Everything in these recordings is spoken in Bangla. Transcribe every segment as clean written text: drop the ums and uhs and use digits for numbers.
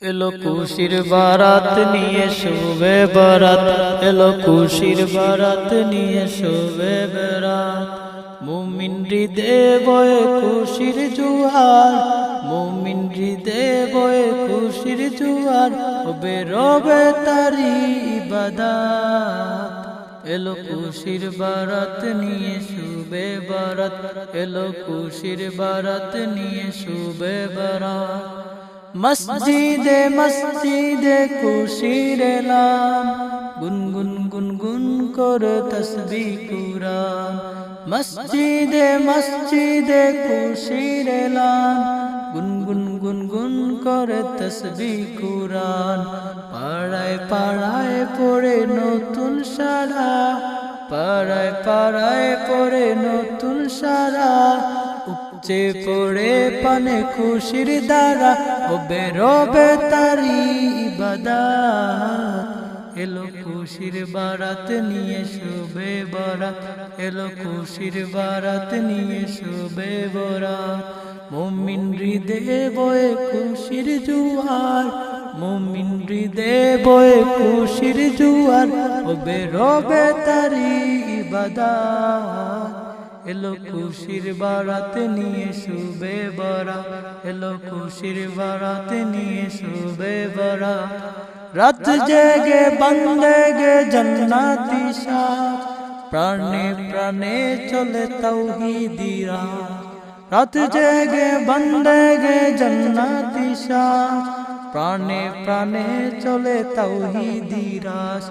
এলো খুশির বারাত নিয়ে শোবে বারাত, এলো খুশির বারাত নিয়ে শোবে বারাত। মুমিন হৃদয়ে বয়ে খুশির জোয়ার, মুমিন হৃদয়ে বয়ে খুশির জোয়ার, হবে রবে তারি ইবাদত। এলো খুশির বারাত নিয়ে শোবে বারাত, এলো খুশির বারাত নিয়ে শোবে বারাত। মসজিদে মসজিদে খুশির এলাম, গুনগুন গুনগুন করে তসবিহ কুরআন। মসজিদে মসজিদে খুশির এলাম, গুনগুন গুনগুন করে তসবিহ কুরআন। পাড়ায় পাড়ায় পড়ে নতুন সারা, পাড়ায় পাড়ায় পড়ে নতুন সারা। উপচে পড়ে পানে খুশির দ্বারা, হবে রবে তারি ইবাদত। এলো খুশির বারাত নিয়ে শোবে বারাত, এলো খুশির বারাত নিয়ে শোবে বারাত। মুমিন হৃদয়ে বয়ে খুশির জোয়ার, মুমিন হৃদয়ে বয়ে খুশির জোয়ার, হবে রবে তারি ইবাদত। এলো খুশির বারাত নিয়ে শোবে বারাত, এলো খুশির বারাত নিয়ে শোবে বারাত। রাত জেগে বন্দেগে জান্নাতি সাজ, প্রাণে প্রাণে চলে তাওহীদি রাত। রাত জেগে বন্দেগে জান্নাতি সাজ, প্রাণে প্রাণে চলে তাওহীদি রাত।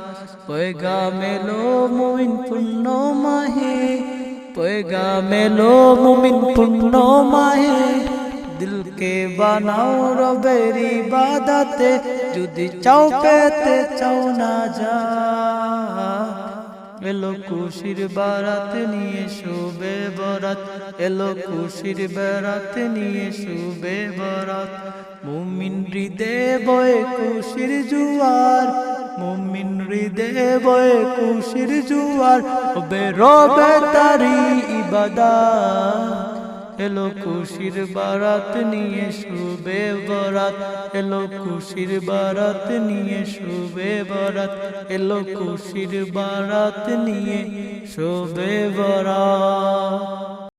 পয়গাম এলো মুমিন পূর্ণ মাহে, পয়গাম এলো মুমিন পূর্ণ মাহে। দিলকে বানাও রবের ইবাদতে, যদি চাও পেতে চাও না যা। এলো খুশির বারাত নিয়ে শোবে বারাত, এলো খুশির বারাত নিয়ে শোবে বারাত। মুমিন হৃদয়ে বয়ে খুশির জোয়ার, মুমিন হৃদয়ে বয়ে খুশির জোয়ার, হবে রবে তারি ইবাদত। এলো খুশির বারাত নিয়ে শোবে বারাত, এলো খুশির বারাত নিয়ে শোবে বারাত, এলো খুশির বারাত নিয়ে শোবে বারাত।